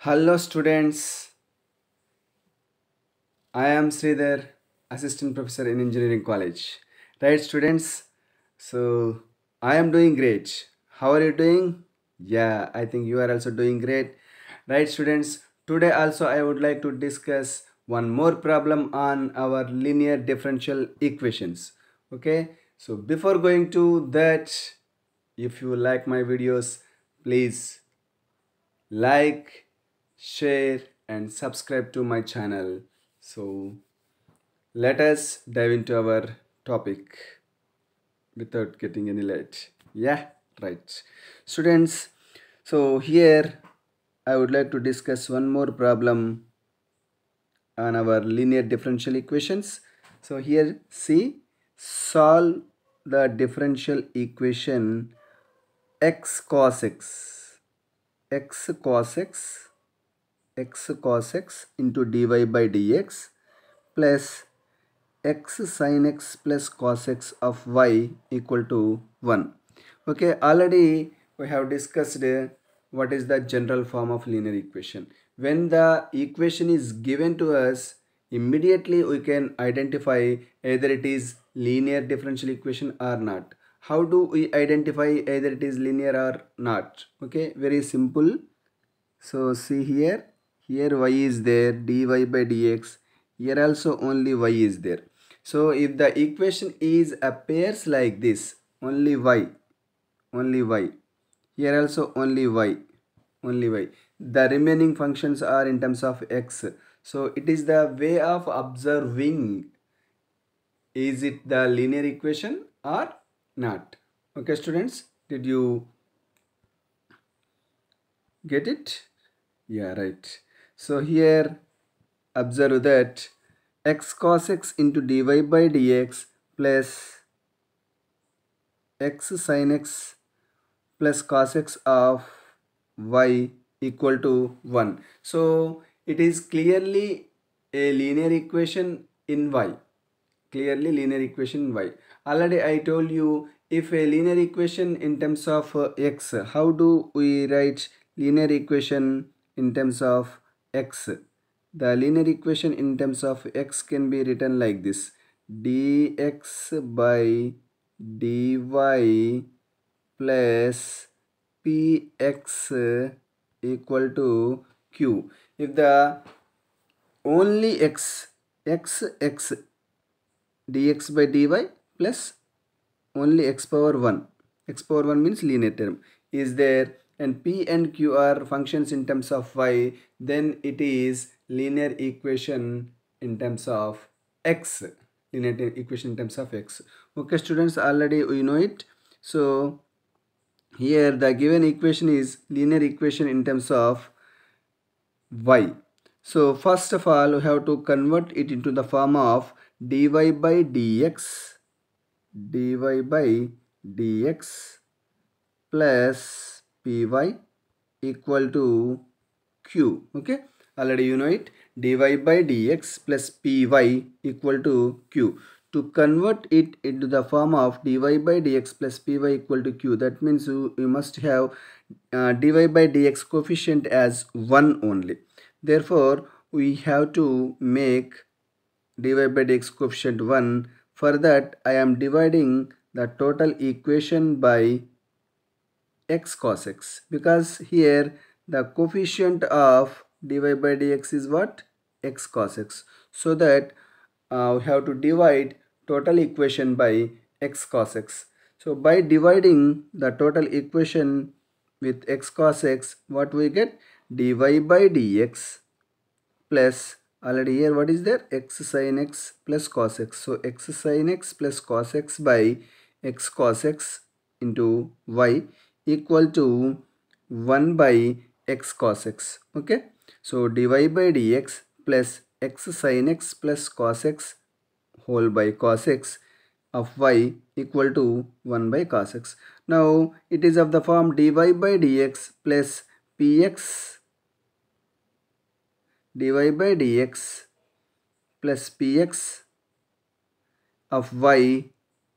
Hello students, I am Sridhar, Assistant Professor in Engineering College. Right students, so I am doing great. How are you doing? Yeah, I think you are also doing great. Right students, today also I would like to discuss one more problem on our linear differential equations. Okay, so before going to that, if you like my videos, please like, share, and subscribe to my channel. So let us dive into our topic without getting any late. Yeah, right. Students, so here I would like to discuss one more problem on our linear differential equations. So here see, solve the differential equation x cos x, x cos x, x cos x into dy by dx plus x sin x plus cos x of y equal to 1. Okay, already we have discussed what is the general form of linear equation. When the equation is given to us, immediately we can identify either it is linear differential equation or not. How do we identify either it is linear or not? Okay, very simple. So see here y is there, dy by dx, here also only y is there. So if the equation is appears like this, only y, here also only y. The remaining functions are in terms of x. So it is the way of observing, is it the linear equation or not? Okay students, did you get it? Yeah, right. So here observe that x cos x into dy by dx plus x sin x plus cos x of y equal to 1. So it is clearly a linear equation in y. Clearly linear equation in y. Already I told you, if a linear equation in terms of x, how do we write linear equation in terms of x? The linear equation in terms of x can be written like this: dx by dy plus px equal to q. If the only x dx by dy plus only x power 1, x power 1 means linear term is there, and p and q are functions in terms of y, then it is linear equation in terms of x, linear equation in terms of x. Okay students, already we know it. So here the given equation is linear equation in terms of y. So first of all we have to convert it into the form of dy by dx, dy by dx plus py equal to q. Okay, already you know it, dy by dx plus py equal to q. To convert it into the form of dy by dx plus py equal to q, that means you must have dy by dx coefficient as 1 only. Therefore we have to make dy by dx coefficient 1. For that I am dividing the total equation by x cos x, because here the coefficient of dy by dx is what? X cos x. So that we have to divide total equation by x cos x. So by dividing the total equation with x cos x, what we get? Dy by dx plus, already here what is there? X sin x plus cos x. So x sin x plus cos x by x cos x into y equal to 1 by x cos x. Okay, so dy by dx plus x sin x plus cos x whole by cos x of y equal to 1 by cos x. Now it is of the form dy by dx plus px dy by dx plus px of y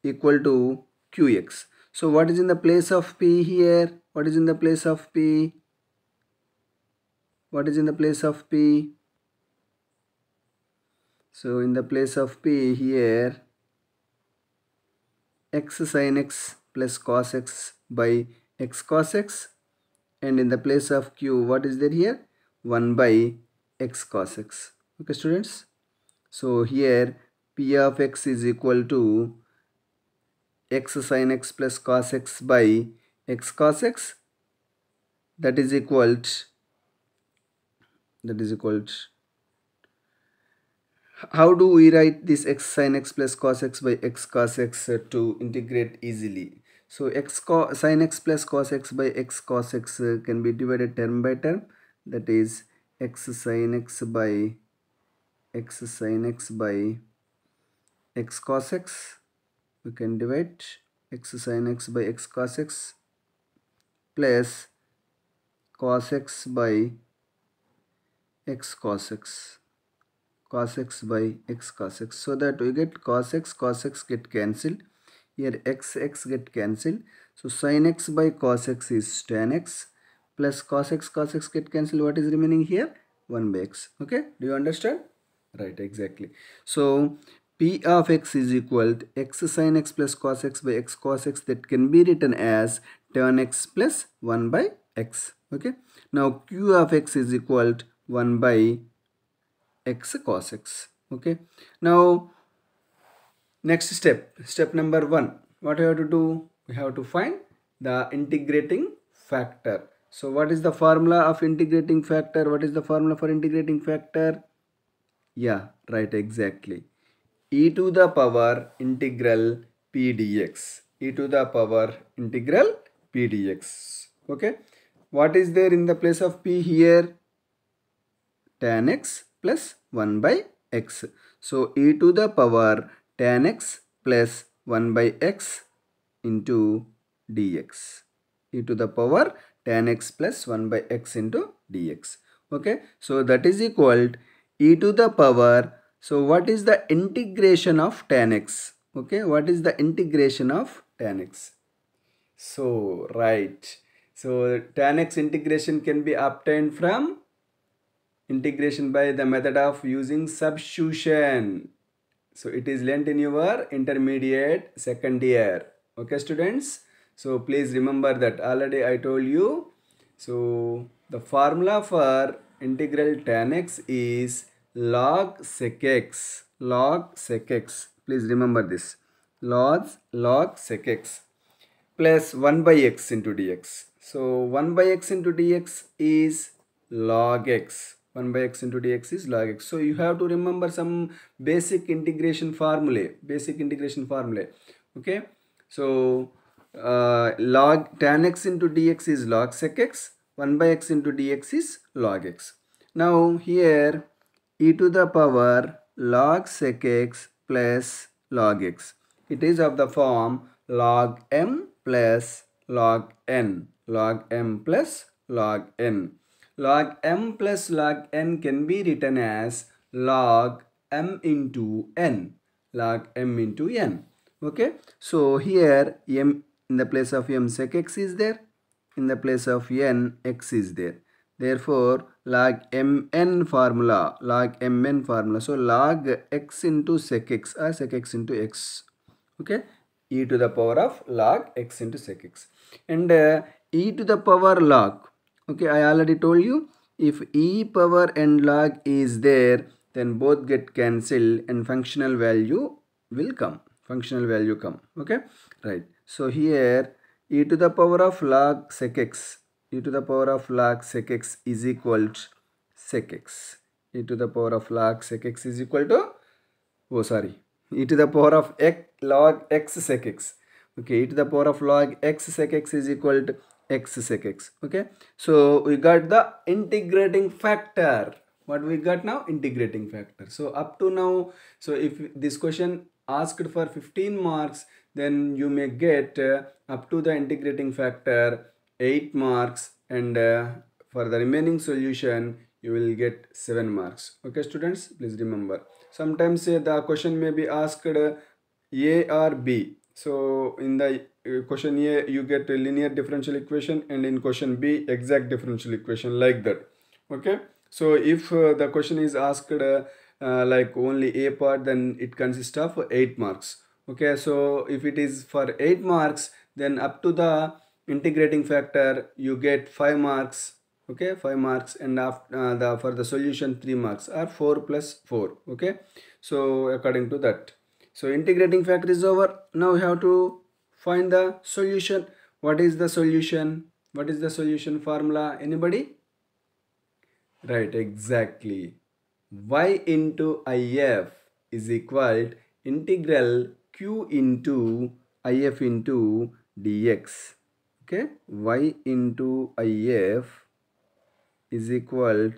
equal to qx. So what is in the place of p here? What is in the place of p? What is in the place of p? So in the place of p here, x sin x plus cos x by x cos x, and in the place of q, what is there here? 1 by x cos x. Okay students, so here p of x is equal to x sin x plus cos x by x cos x, that is equal to, how do we write this x sin x plus cos x by x cos x to integrate easily? So sin x plus cos x by x cos x can be divided term by term, that is x sin x by x sin x by x cos x. We can divide x sin x by x cos x plus cos x by x cos x, cos x by x cos x, so that we get cos x get cancelled, here x get cancelled, so sin x by cos x is tan x plus cos x get cancelled. What is remaining here? 1 by x. Okay, do you understand? Right, exactly. So p of x is equal to x sin x plus cos x by x cos x, that can be written as tan x plus 1 by x. Okay, now q of x is equal to 1 by x cos x. Okay, now next step number 1, what we have to do? We have to find the integrating factor. So what is the formula of integrating factor? What is the formula for integrating factor? Yeah, right, exactly. E to the power integral p dx. E to the power integral p dx. Okay, what is there in the place of p here? Tan x plus 1 by x. So e to the power tan x plus 1 by x into dx. E to the power tan x plus 1 by x into dx. Okay, so that is equal to e to the power. So what is the integration of tan x? Okay, what is the integration of tan x? So right, so tan x integration can be obtained from integration by the method of using substitution. So it is learnt in your intermediate second year. Okay students, so please remember that already I told you. So the formula for integral tan x is log sec x, log sec x, please remember this, log sec x plus 1 by x into dx. So 1 by x into dx is log x. 1 by x into dx is log x. So you have to remember some basic integration formulae. Okay. So log tan x into dx is log sec x. 1 by x into dx is log x. Now here e to the power log sec x plus log x. It is of the form log m plus log n, log m plus log n. Log m plus log n can be written as log m into n, log m into n. Okay, so here m, in the place of m sec x is there, in the place of n x is there. Therefore log mn formula, so log x into sec x or sec x into x. Okay, e to the power of log x into sec x, and e to the power log. Okay, I already told you, if e power and log is there, then both get cancelled and functional value will come, okay, right. So here e to the power of log sec x, e to the power of log sec x is equal to sec x, e to the power of log sec x is equal to, oh sorry, e to the power of x log x sec x. Okay, e to the power of log x sec x is equal to x sec x. Okay, so we got the integrating factor. What we got now? Integrating factor. So up to now, so if this question asked for 15 marks, then you may get up to the integrating factor 8 marks, and for the remaining solution you will get 7 marks. Okay students, please remember. Sometimes the question may be asked A or B. So in the question A you get a linear differential equation, and in question B exact differential equation, like that. Okay, so if the question is asked like only a part, then it consists of 8 marks. Okay, so if it is for 8 marks, then up to the integrating factor you get 5 marks. Okay, 5 marks, and after the for the solution 3 marks, or 4 plus 4. Okay, so according to that, so integrating factor is over. Now we have to find the solution. What is the solution? What is the solution formula? Anybody? Right, exactly. Y into IF is equal integral Q into IF into dx. Okay, Y into IF is equal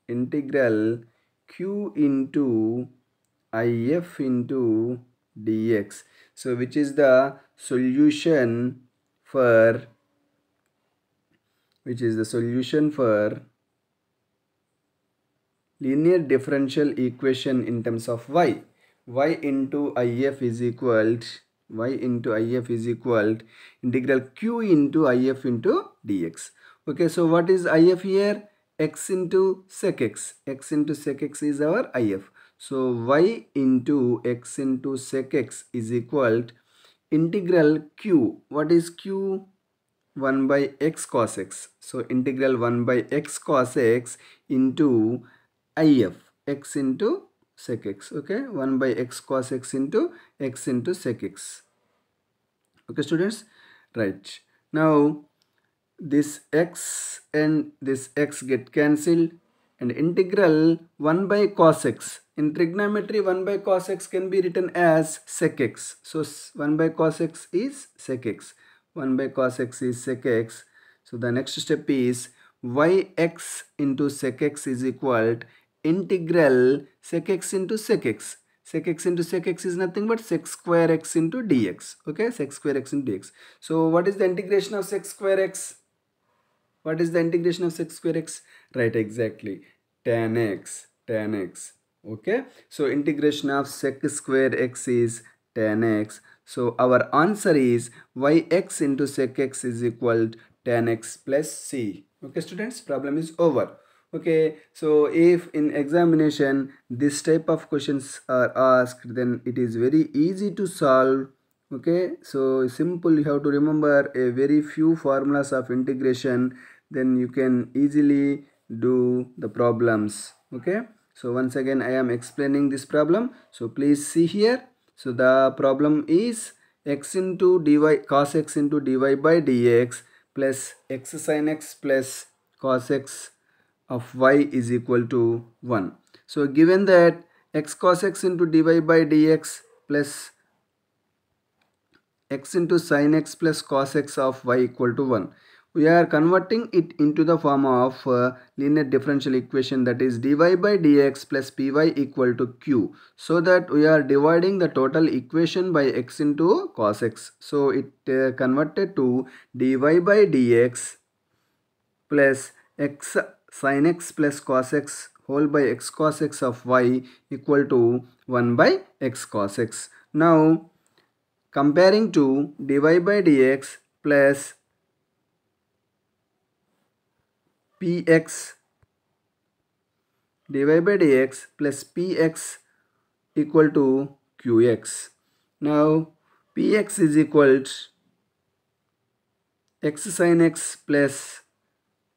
integral Q into IF into dx. So which is the solution for linear differential equation in terms of y into if is equal integral q into if into dx. Okay, so what is if here? X into sec x is our if. So y into x into sec x is equal integral q. What is q? 1 by x cos x. So integral 1 by x cos x into if x into sec x. Okay, 1 by x cos x into sec x. Okay, students, right. Now this x and this x get cancelled, and integral 1 by cos x. In trigonometry, 1 by cos x can be written as sec x. So 1 by cos x is sec x. 1 by cos x is sec x. So the next step is yx into sec x is equal to integral sec x into sec x. Sec x into sec x is nothing but sec square x into dx. Okay, sec square x into dx. So what is the integration of sec square x? What is the integration of sec square x? Right, exactly. Tan x. Okay, so integration of sec square x is tan x. So our answer is yx into sec x is equal to tan x plus c. Okay, students, problem is over. Okay, so if in examination this type of questions are asked, then it is very easy to solve. Okay, so simple, you have to remember a very few formulas of integration, then you can easily do the problems. Okay, so once again I am explaining this problem, so please see here. So the problem is x into dy cos x into dy by dx plus x sin x plus cos x of y is equal to 1. So given that x cos x into dy by dx plus x into sin x plus cos x of y equal to 1. We are converting it into the form of linear differential equation, that is dy by dx plus py equal to q. So that we are dividing the total equation by x into cos x. So it converted to dy by dx plus x sin x plus cos x whole by x cos x of y equal to 1 by x cos x. Now comparing to dy by dx plus px dy by dx plus px equal to qx. Now px is equal to x sin x plus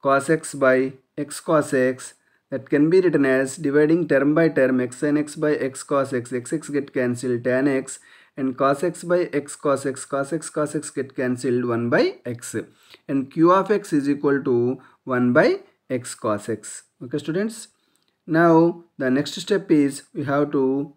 cos x by x cos x, that can be written as dividing term by term x sin x by x cos x, x get cancelled, tan x, and cos x by x cos x, cos x get cancelled, 1 by x, and q of x is equal to 1 by x cos x. Okay, students, now the next step is we have to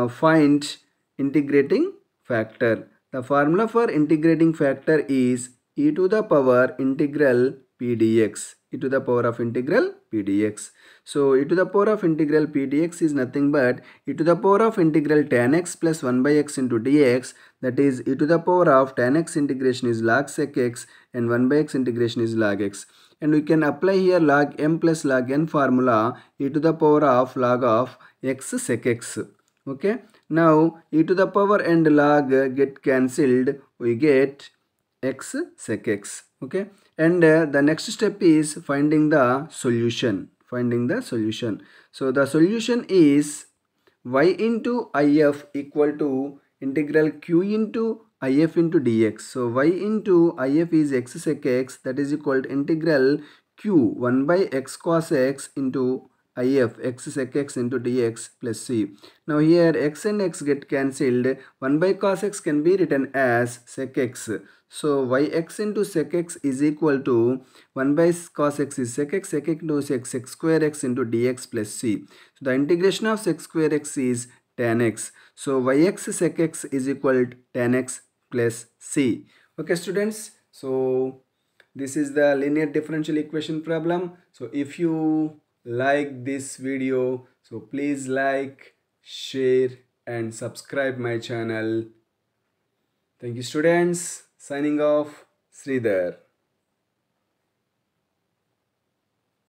find integrating factor. The formula for integrating factor is e to the power integral p dx. E to the power of integral p dx. So e to the power of integral p dx is nothing but e to the power of integral tan x plus 1 by x into dx, that is e to the power of tan x integration is log sec x and 1 by x integration is log x. And we can apply here log m plus log n formula, e to the power of log of x sec x. Okay, now e to the power and log get cancelled, we get x sec x. Okay, And the next step is finding the solution. So the solution is y into if equal to integral q into if into dx. So y into if is x sec x, that is equal to integral q 1 by x cos x into if x sec x into dx plus c. Now here x and x get cancelled. 1 by cos x can be written as sec x. So yx into sec x is equal to 1 by cos x is sec x into sec square x into dx plus c. So the integration of sec square x is tan x. So yx sec x is equal to tan x plus c. Okay students, so this is the linear differential equation problem. So if you like this video, so please like, share and subscribe my channel. Thank you students. Signing off, Sridhar.